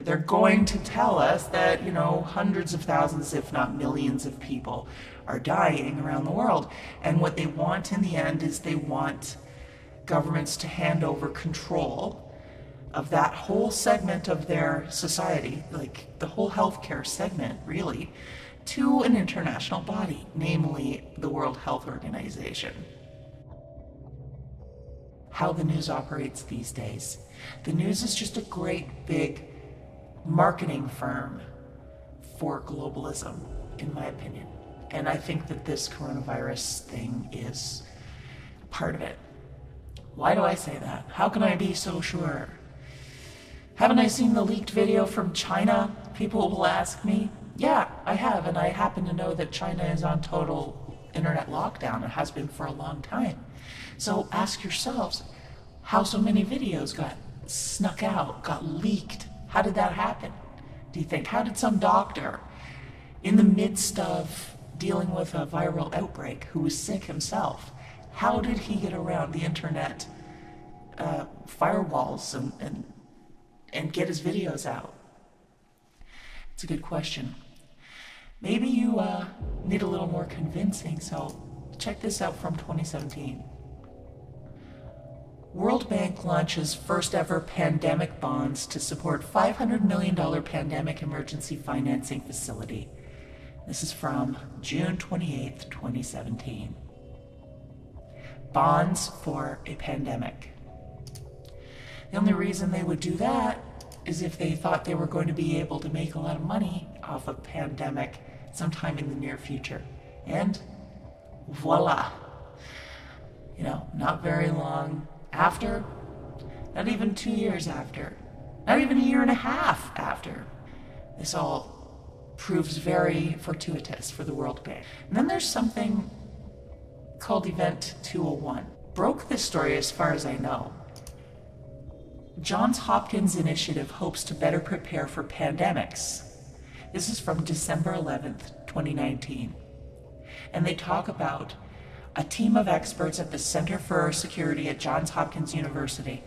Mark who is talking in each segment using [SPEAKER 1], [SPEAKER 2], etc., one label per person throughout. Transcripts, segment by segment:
[SPEAKER 1] They're going to tell us that, hundreds of thousands, if not millions of people are dying around the world. And what they want in the end is they want governments to hand over control of that whole segment of their society, like the whole healthcare segment, really, to an international body, namely the World Health Organization. How the news operates these days. The news is just a great big marketing firm for globalism, in my opinion. And I think that this coronavirus thing is part of it. Why do I say that? How can I be so sure? Haven't I seen the leaked video from China? People will ask me. Yeah, I have, and I happen to know that China is on total internet lockdown. It has been for a long time. So ask yourselves, how so many videos got snuck out, got leaked? How did that happen? Do you think? How did some doctor, in the midst of dealing with a viral outbreak, who was sick himself, how did he get around the internet firewalls and get his videos out? It's a good question. Maybe you need a little more convincing, so check this out from 2017. World Bank launches first ever pandemic bonds to support $500 million pandemic emergency financing facility. This is from June 28th, 2017. Bonds for a pandemic. The only reason they would do that is if they thought they were going to be able to make a lot of money off a pandemic sometime in the near future. And voila. Not very long after, not even 2 years after, not even a year and a half after, this all proves very fortuitous for the World Bank. And then there's something called Event 201. Broke this story as far as I know. Johns Hopkins Initiative hopes to better prepare for pandemics. This is from December 11th, 2019. And they talk about a team of experts at the Center for Security at Johns Hopkins University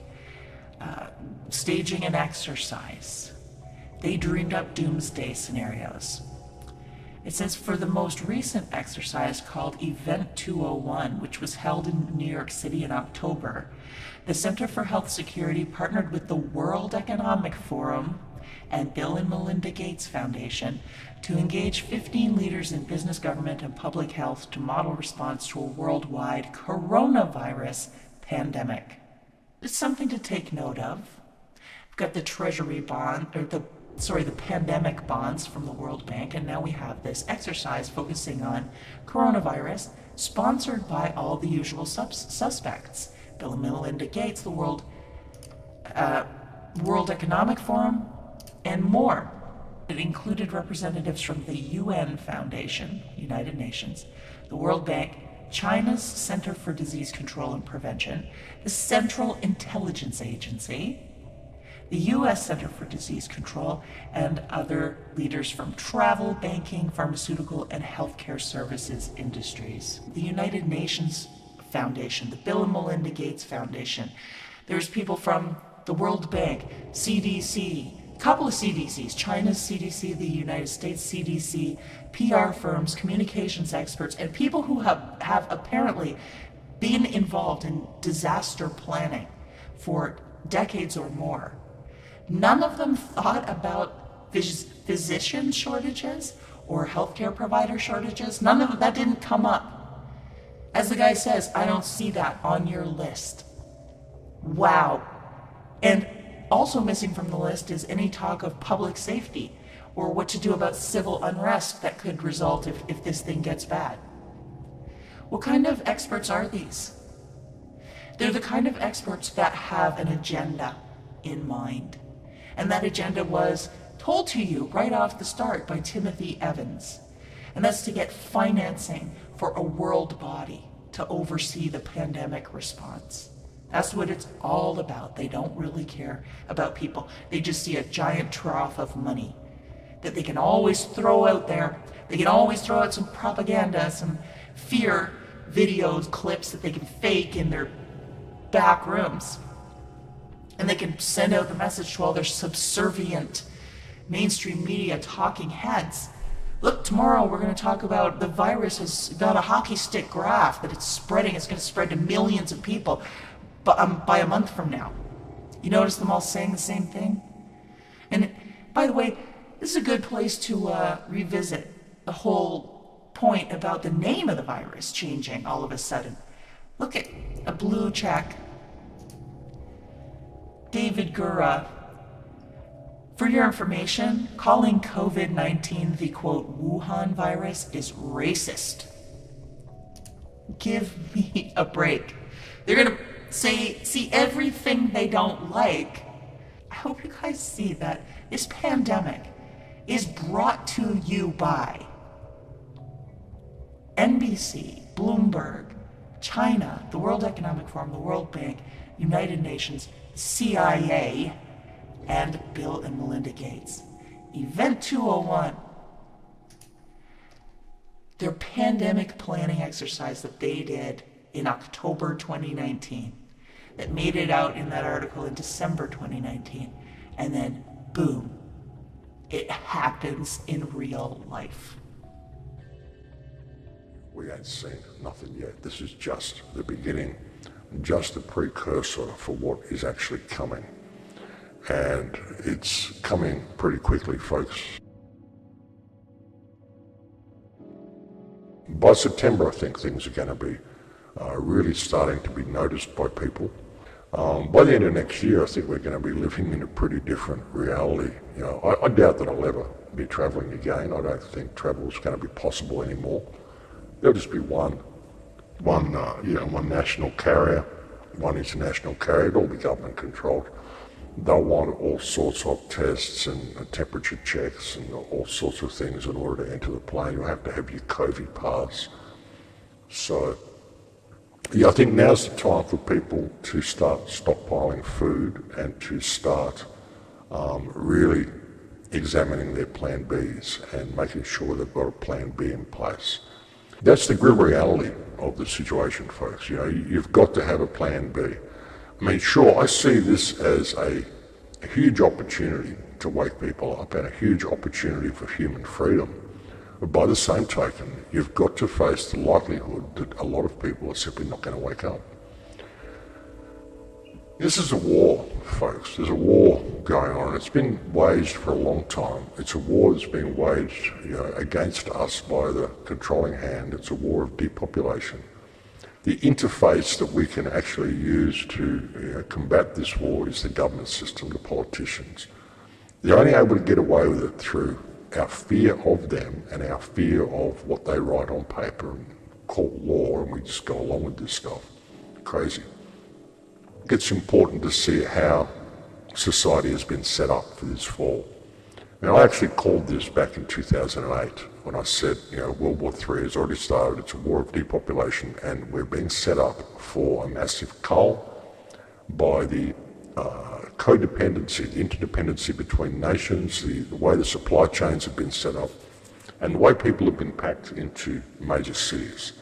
[SPEAKER 1] staging an exercise. They dreamed up doomsday scenarios. It says for the most recent exercise called Event 201, which was held in New York City in October, the Center for Health Security partnered with the World Economic Forum and Bill and Melinda Gates Foundation to engage 15 leaders in business, government, and public health to model response to a worldwide coronavirus pandemic. It's something to take note of. We've got the Treasury bond, the pandemic bonds from the World Bank, and now we have this exercise focusing on coronavirus, sponsored by all the usual suspects. Bill and Melinda Gates, the World Economic Forum, and more. It included representatives from the UN Foundation, United Nations, the World Bank, China's Center for Disease Control and Prevention, the Central Intelligence Agency, the U.S. Center for Disease Control, and other leaders from travel, banking, pharmaceutical, and healthcare services industries. The United Nations Foundation, the Bill and Melinda Gates Foundation. There's people from the World Bank, CDC, a couple of CDCs, China's CDC, the United States CDC, PR firms, communications experts, and people who have apparently been involved in disaster planning for decades or more. None of them thought about physician shortages or healthcare provider shortages. None of that didn't come up. As the guy says, I don't see that on your list. Wow. And also missing from the list is any talk of public safety or what to do about civil unrest that could result if this thing gets bad. What kind of experts are these? They're the kind of experts that have an agenda in mind. And that agenda was told to you right off the start by Timothy Evans. And that's to get financing for a world body to oversee the pandemic response. That's what it's all about. They don't really care about people. They just see a giant trough of money that they can always throw out there. They can always throw out some propaganda, some fear videos, clips that they can fake in their back rooms. And they can send out the message to all their subservient mainstream media talking heads. Look, tomorrow we're going to talk about the virus has got a hockey stick graph that it's spreading. It's going to spread to millions of people by a month from now. You notice them all saying the same thing? And by the way, this is a good place to revisit the whole point about the name of the virus changing all of a sudden. Look at a blue check. David Gura. For your information, calling COVID-19 the quote Wuhan virus is racist. Give me a break. They're gonna see everything they don't like. I hope you guys see that this pandemic is brought to you by NBC, Bloomberg, China, the World Economic Forum, the World Bank, United Nations, CIA, and Bill and Melinda Gates. Event 201, their pandemic planning exercise that they did in October 2019, that made it out in that article in December 2019, and then boom, it happens in real life.
[SPEAKER 2] We ain't seen nothing yet. This is just the beginning, just a precursor for what is actually coming. And it's coming pretty quickly, folks. By September, I think things are going to be really starting to be noticed by people. By the end of next year, I think we're going to be living in a pretty different reality. You know, I doubt that I'll ever be travelling again. I don't think travel is going to be possible anymore. There'll just be one national carrier, one international carrier. It'll all be government controlled. They'll want all sorts of tests and temperature checks and all sorts of things in order to enter the plane. You'll have to have your COVID pass. So, yeah, I think now's the time for people to start stockpiling food and to start really examining their plan Bs and making sure they've got a plan B in place. That's the grim reality of the situation, folks. You know, you've got to have a plan B. I mean, sure, I see this as a huge opportunity to wake people up and a huge opportunity for human freedom. But by the same token, you've got to face the likelihood that a lot of people are simply not going to wake up. This is a war, folks. There's a war going on. It's been waged for a long time. It's a war that's been waged, against us by the controlling hand. It's a war of depopulation. The interface that we can actually use to combat this war is the government system, the politicians. They're only able to get away with it through our fear of them and our fear of what they write on paper and call law, and we just go along with this stuff. Crazy. It's important to see how society has been set up for this fall. Now, I actually called this back in 2008 when I said, World War III has already started. It's a war of depopulation, and we're being set up for a massive cull by the codependency, the interdependency between nations, the way the supply chains have been set up, and the way people have been packed into major cities.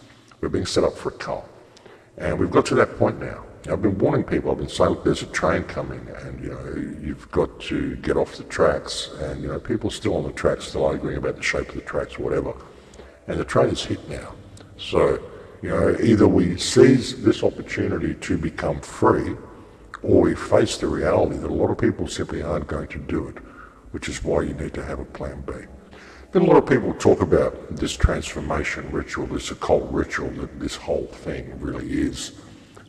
[SPEAKER 2] We're being set up for a cull. And we've got to that point now. I've been warning people, I've been saying, look, there's a train coming and, you've got to get off the tracks. And, people still on the tracks, still arguing about the shape of the tracks or whatever. And the train is hit now. So, either we seize this opportunity to become free or we face the reality that a lot of people simply aren't going to do it, which is why you need to have a plan B. Then a lot of people talk about this transformation ritual, this occult ritual that this whole thing really is.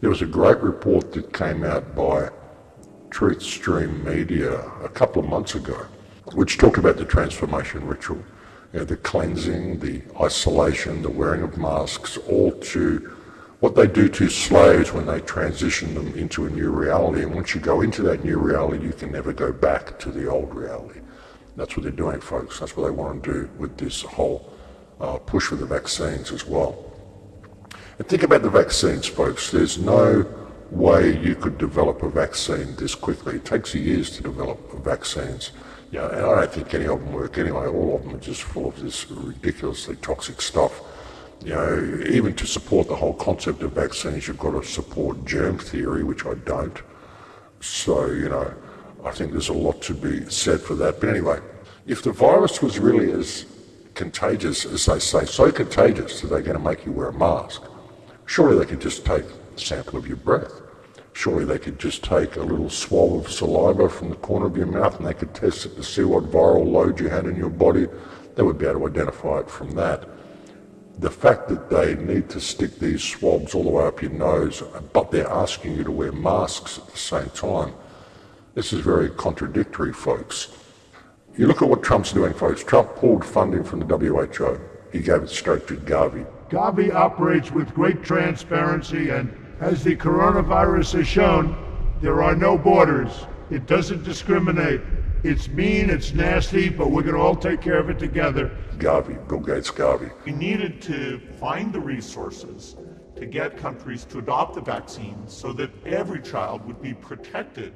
[SPEAKER 2] There was a great report that came out by Truthstream Media a couple of months ago, which talked about the transformation ritual, the cleansing, the isolation, the wearing of masks, all to what they do to slaves when they transition them into a new reality. And once you go into that new reality, you can never go back to the old reality. That's what they're doing, folks. That's what they want to do with this whole push for the vaccines as well. And think about the vaccines, folks. There's no way you could develop a vaccine this quickly. It takes years to develop vaccines. And I don't think any of them work anyway. All of them are just full of this ridiculously toxic stuff. Even to support the whole concept of vaccines, you've got to support germ theory, which I don't. So, I think there's a lot to be said for that. But anyway, If the virus was really as contagious as they say, so contagious that they're going to make you wear a mask, surely they could just take a sample of your breath. Surely they could just take a little swab of saliva from the corner of your mouth and they could test it to see what viral load you had in your body. They would be able to identify it from that. The fact that they need to stick these swabs all the way up your nose, but they're asking you to wear masks at the same time, this is very contradictory, folks. You look at what Trump's doing, folks. Trump pulled funding from the WHO. He gave it straight to Gavi.
[SPEAKER 3] Gavi operates with great transparency, and as the coronavirus has shown, there are no borders. It doesn't discriminate. It's mean, it's nasty, but we're going to all take care of it together.
[SPEAKER 2] Gavi, Bill Gates Gavi.
[SPEAKER 4] We needed to find the resources to get countries to adopt the vaccine so that every child would be protected